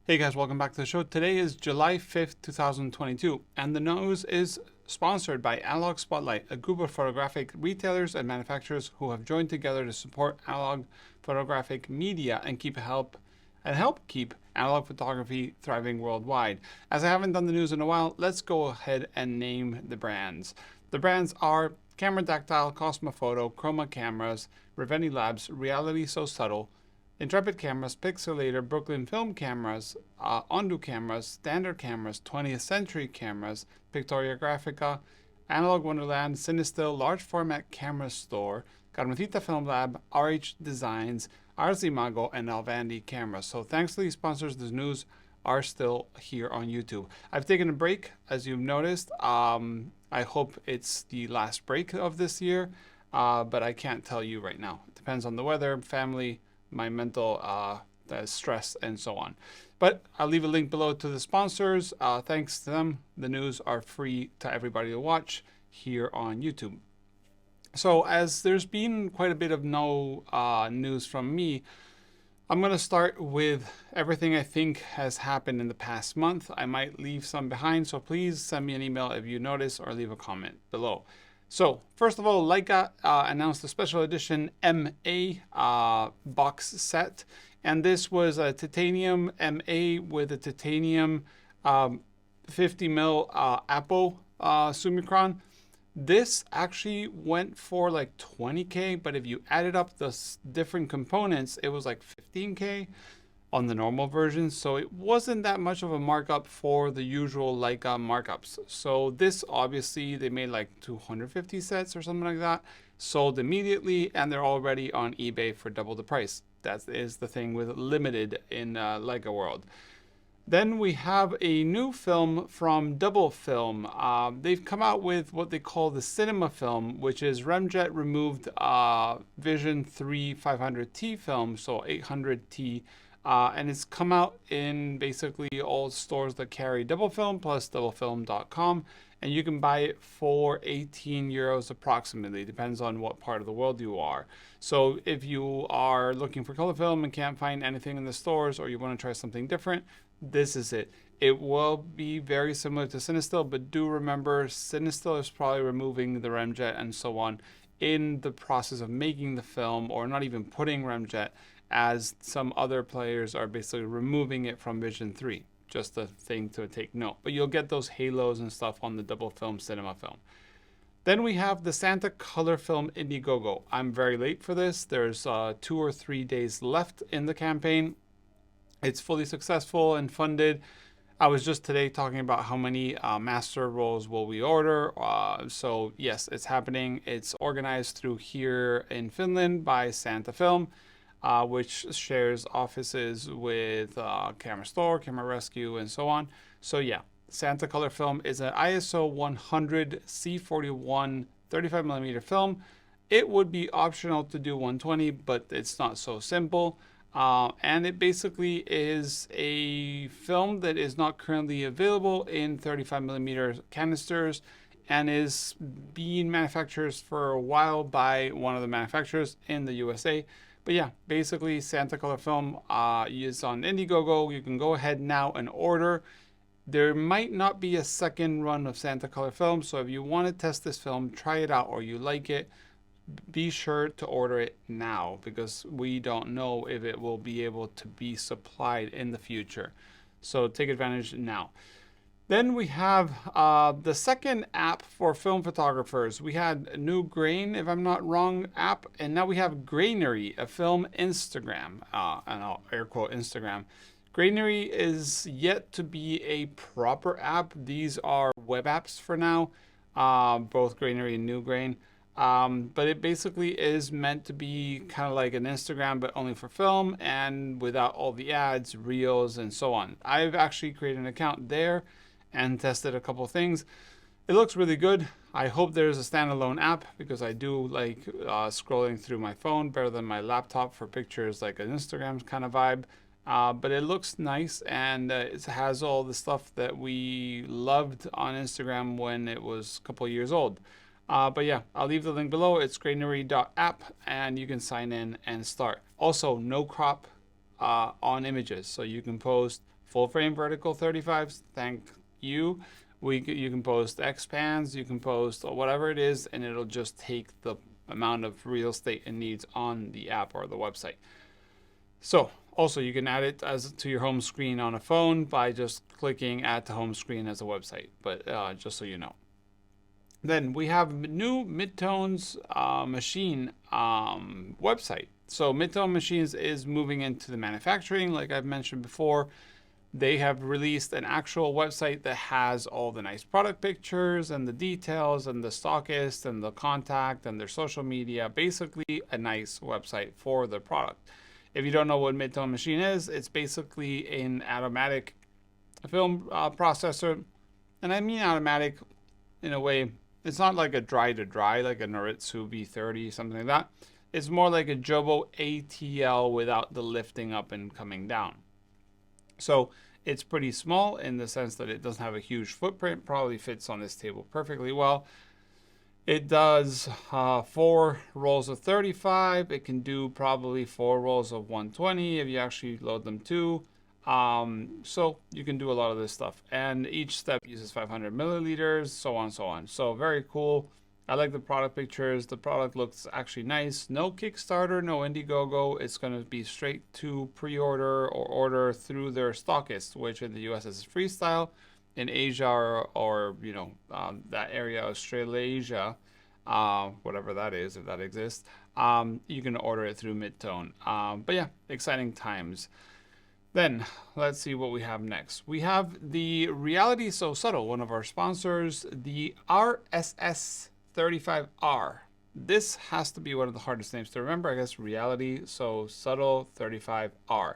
Hey guys, welcome back to the show. Today is July 5th, 2022, and the news is sponsored by Analog Spotlight, a group of photographic retailers and manufacturers who have joined together to support analog photographic media and help keep analog photography thriving worldwide. As I haven't done the news in a while, let's go ahead and name the brands. The brands are Cameradactyl, Kosmo Foto, Chroma cameras, Reveni Labs, RealitySoSubtle, Intrepid cameras, Pixl-ltr, Brooklyn film cameras, ONDU cameras, standard cameras, 20th century cameras, Pictoriographica, Analogue Wonderland, CineStill, large format camera store, Carmencita Film Lab, RH Designs, Imago, and Alvandi cameras. So thanks to these sponsors, the news are still here on YouTube. I've taken a break, as you've noticed. I hope it's the last break of this year, but I can't tell you right now. It depends on the weather, family, my mental stress, and so on. But I'll leave a link below to the sponsors. Thanks to them, the news are free to everybody to watch here on YouTube. So as there's been quite a bit of no news from me, I'm going to start with everything I think has happened in the past month. I might leave some behind, so please send me an email if you notice or leave a comment below. So first of all, Leica announced a special edition M-A box set, and this was a titanium M-A with a titanium 50mm Apo Summicron. This actually went for like 20K, but if you added up the different components, it was like 15K on the normal version, so it wasn't that much of a markup for the usual Leica markups. So this, obviously, they made like 250 sets or something like that, sold immediately, and they're already on eBay for double the price. That is the thing with limited in Leica world. Then we have a new film from Dubblefilm. They've come out with what they call the cinema film, which is remjet removed Vision 3 500T film, so 800T. And it's come out in basically all stores that carry Dubblefilm plus dubblefilm.com, and you can buy it for 18 euros approximately, depends on what part of the world you are. So if you are looking for color film and can't find anything in the stores, or you want to try something different, this is it. It will be very similar to CineStill, but do remember CineStill is probably removing the remjet and so on in the process of making the film, or not even putting remjet, as some other players are basically removing it from Vision 3. Just a thing to take note. But you'll get those halos and stuff on the Dubblefilm cinema film. Then we have the Santa color film Indigogo. I'm very late for this. There's 2 or 3 days left in the campaign. It's fully successful and funded. I was just today talking about how many master rolls will we order. So yes, it's happening. It's organized through here in Finland by Santa Film, which shares offices with Camera Store, Camera Rescue, and so on. So yeah, Santa color film is an ISO 100 C41 35mm film. It would be optional to do 120, but it's not so simple. And it basically is a film that is not currently available in 35mm canisters and is being manufactured for a while by one of the manufacturers in the USA. But yeah, basically Santa color film is on Indiegogo. You can go ahead now and order. There might not be a second run of Santa color film, so if you want to test this film, try it out, or you like it, be sure to order it now, because we don't know if it will be able to be supplied in the future. So take advantage now. Then we have the second app for film photographers. We had a new Grain, if I'm not wrong, app, and now we have Grainery, a film Instagram, and I'll air quote Instagram. Grainery is yet to be a proper app. These are web apps for now, both Grainery and New Grain. But it basically is meant to be kind of like an Instagram, but only for film and without all the ads, reels, and so on. I've actually created an account there and tested a couple things. It looks really good. I hope there's a standalone app, because I do like scrolling through my phone better than my laptop for pictures, like an Instagram kind of vibe. but it looks nice, and it has all the stuff that we loved on Instagram when it was a couple of years old. But yeah, I'll leave the link below. It's grainery.app, and you can sign in and start. Also, no crop on images, so you can post full frame vertical 35s. Thank you. You can post X-pans, you can post whatever it is, and it'll just take the amount of real estate it needs on the app or the website. So also you can add it as to your home screen on a phone by just clicking add to home screen as a website, but just so you know. Then we have new Midtone's machine website. So Midtone Machines is moving into the manufacturing, like I've mentioned before. They have released an actual website that has all the nice product pictures and the details and the stockist and the contact and their social media. Basically a nice website for the product. If you don't know what Midtone Machine is, it's basically an automatic film processor. And I mean automatic in a way, it's not like a dry to dry, like a Noritsu V30, something like that. It's more like a Jobo ATL without the lifting up and coming down. So it's pretty small in the sense that it doesn't have a huge footprint, probably fits on this table perfectly well. It does 4 rolls of 35. It can do probably 4 rolls of 120 if you actually load them too. So you can do a lot of this stuff. And each step uses 500 milliliters, so on, so on. So very cool. I like the product pictures. The product looks actually nice. No Kickstarter, no Indiegogo. It's going to be straight to pre-order or order through their stockist, which in the US is Freestyle. In Asia or you know, that area, Australasia, whatever that is, if that exists, you can order it through Midtone. But yeah, exciting times. Then let's see what we have next. We have the RealitySoSubtle, one of our sponsors, the RSS35R. This has to be one of the hardest names to remember, I guess. RealitySoSubtle 35R.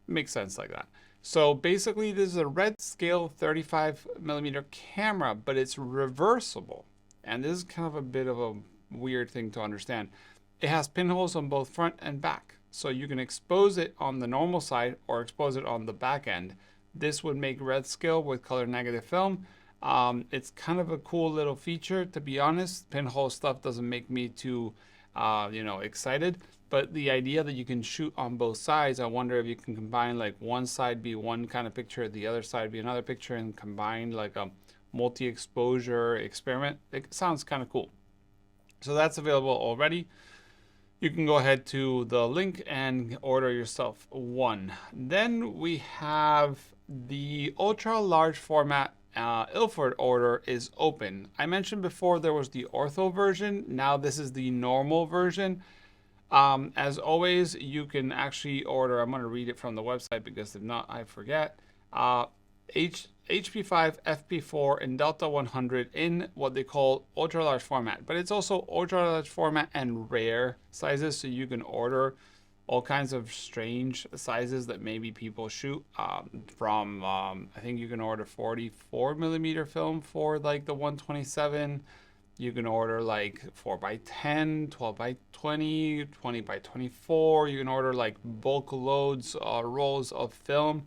Makes sense like that. So basically this is a red scale 35mm camera, but it's reversible. And this is kind of a bit of a weird thing to understand. It has pinholes on both front and back. So you can expose it on the normal side or expose it on the back end. This would make red scale with color negative film. It's kind of a cool little feature, to be honest. Pinhole stuff doesn't make me too, you know, excited. But the idea that you can shoot on both sides, I wonder if you can combine like one side be one kind of picture, the other side be another picture, and combine like a multi-exposure experiment. It sounds kind of cool. So that's available already. You can go ahead to the link and order yourself one. Then we have the ultra large format Ilford order is open. I mentioned before there was the ortho version. Now this is the normal version. As always, you can actually order, I'm going to read it from the website because if not, I forget. HP5, FP4, and Delta 100 in what they call ultra large format, but it's also ultra large format and rare sizes, so you can order all kinds of strange sizes that maybe people shoot from. I think you can order 44mm film for like the 127. You can order like 4x10, 12x20, 20x24. You can order like bulk loads, rolls of film,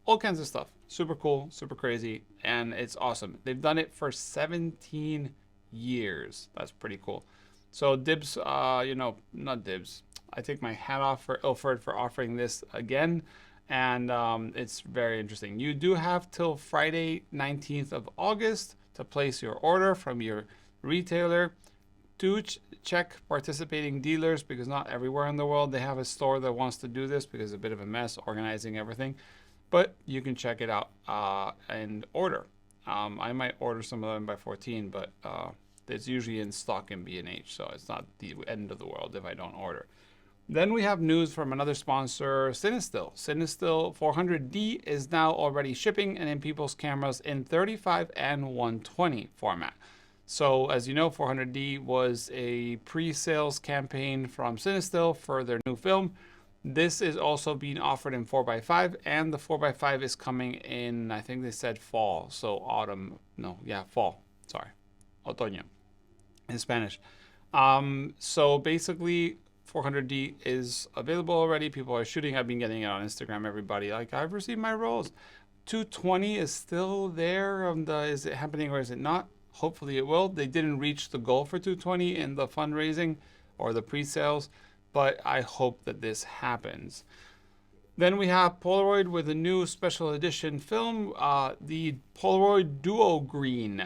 all kinds of stuff. Super cool, super crazy, and it's awesome. They've done it for 17 years. That's pretty cool. So dibs, you know, not dibs. I take my hat off for Ilford for offering this again, and it's very interesting. You do have till Friday 19th of August to place your order from your retailer. Do check participating dealers, because not everywhere in the world they have a store that wants to do this, because it's a bit of a mess organizing everything. But you can check it out and order. I might order some of them by 14, but it's usually in stock in B&H, so it's not the end of the world if I don't order. Then we have news from another sponsor, CineStill. CineStill 400D is now already shipping and in people's cameras in 35 and 120 format. So as you know, 400D was a pre-sales campaign from CineStill for their new film. This is also being offered in 4x5, and the 4x5 is coming in, I think they said fall, so autumn, no, yeah, fall, sorry, otoño in Spanish. So basically 400D is available already. People are shooting. I've been getting it on Instagram, everybody. Like, I've received my rolls. 220 is still there. Is it happening or is it not? Hopefully it will. They didn't reach the goal for 220 in the fundraising or the pre-sales, but I hope that this happens. Then we have Polaroid with a new special edition film, the Polaroid Duo Green,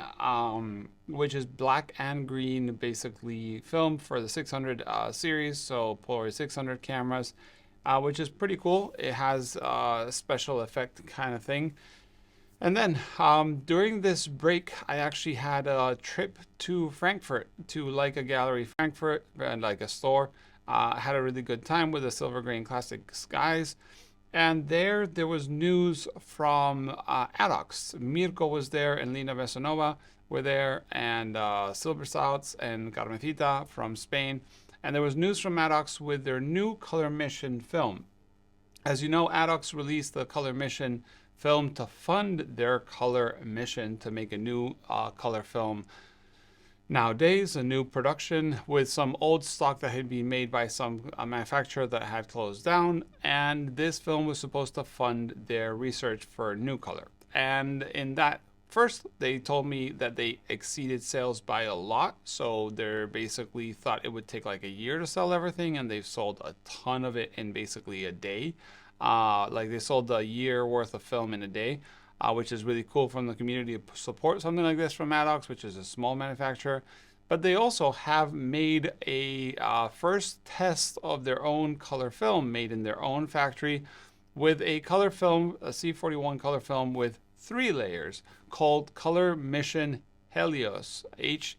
which is black and green, basically film for the 600 series, so Polaroid 600 cameras, which is pretty cool. It has a special effect kind of thing. And then during this break, I actually had a trip to Frankfurt, to Leica Gallery Frankfurt, and Leica store. I had a really good time with the Silver Grain Classic Skies. And there was news from Adox. Mirko was there and Lina Vesanova were there, and Silver Salts and Carmencita from Spain. And there was news from Adox with their new Color Mission film. As you know, Adox released the Color Mission film to fund their Color Mission to make a new color film. Nowadays, a new production with some old stock that had been made by some manufacturer that had closed down, and this film was supposed to fund their research for new color. And in that, first they told me that they exceeded sales by a lot, so they basically thought it would take like a year to sell everything, and they've sold a ton of it in basically a day. Like they sold a year worth of film in a day. Which is really cool from the community to support something like this from Adox, which is a small manufacturer. But they also have made a first test of their own color film made in their own factory with a color film, a C41 color film with 3 layers called Color Mission Helios, Helios,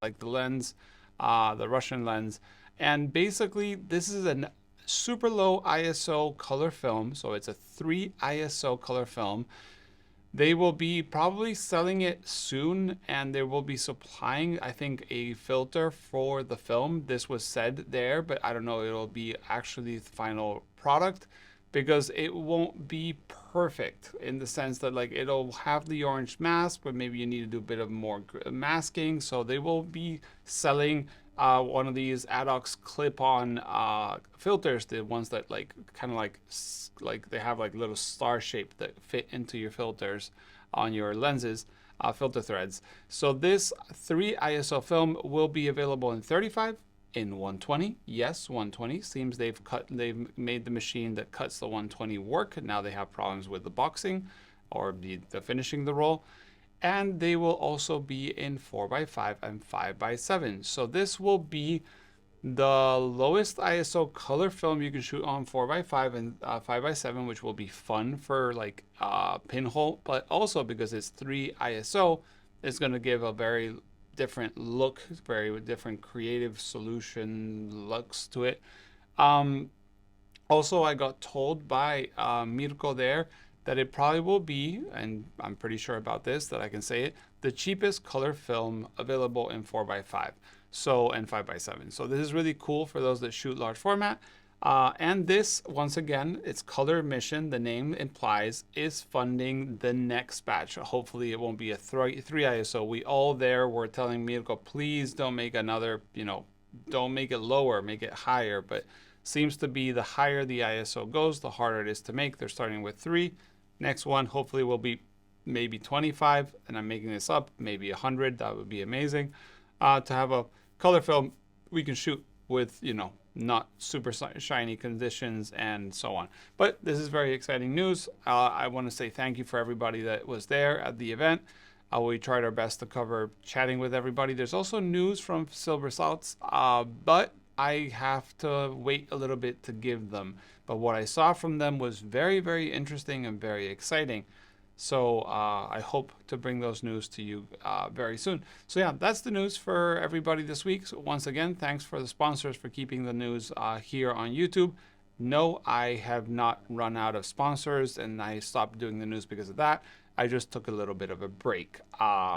like the lens, the Russian lens. And basically this is an super low ISO color film, so it's a 3 ISO color film. They will be probably selling it soon, and they will be supplying, I think, a filter for the film. This was said there, but I don't know, it'll be actually the final product, because it won't be perfect in the sense that like it'll have the orange mask, but maybe you need to do a bit of more masking. So they will be selling one of these Adox clip-on filters, the ones that like kind of like they have like little star shape that fit into your filters on your lenses, filter threads. So this 3 ISO film will be available in 35, in 120. Yes, 120. Seems they've made the machine that cuts the 120 work. Now they have problems with the boxing or the finishing the roll. And they will also be in 4x5 and 5x7. So this will be the lowest ISO color film you can shoot on 4x5 and 5x7, which will be fun for like pinhole, but also because it's 3 ISO, it's going to give a very different look, very different creative solution looks to it. Also, I got told by Mirko there that it probably will be, and I'm pretty sure about this, that I can say it, the cheapest color film available in 4x5, and 5x7. So this is really cool for those that shoot large format. And this, once again, it's Color Mission, the name implies, is funding the next batch. Hopefully it won't be a 3 ISO. We all there were telling Mirko, please don't make another, don't make it lower, make it higher. But seems to be the higher the ISO goes, the harder it is to make. They're starting with 3. Next one hopefully will be maybe 25, and I'm making this up, maybe 100. That would be amazing. To have a color film we can shoot with, not super shiny conditions and so on. But this is very exciting news. I want to say thank you for everybody that was there at the event. We tried our best to cover chatting with everybody. There's also news from Silver Salts, but I have to wait a little bit to give them. But what I saw from them was very, very interesting and very exciting. So I hope to bring those news to you very soon. So yeah, that's the news for everybody this week. So once again, thanks for the sponsors for keeping the news here on YouTube. No, I have not run out of sponsors, and I stopped doing the news because of that. I just took a little bit of a break,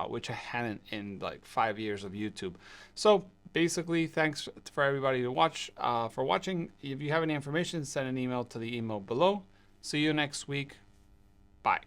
which I hadn't in like 5 years of YouTube. So basically, thanks for everybody to for watching. If you have any information, send an email to the email below. See you next week. Bye.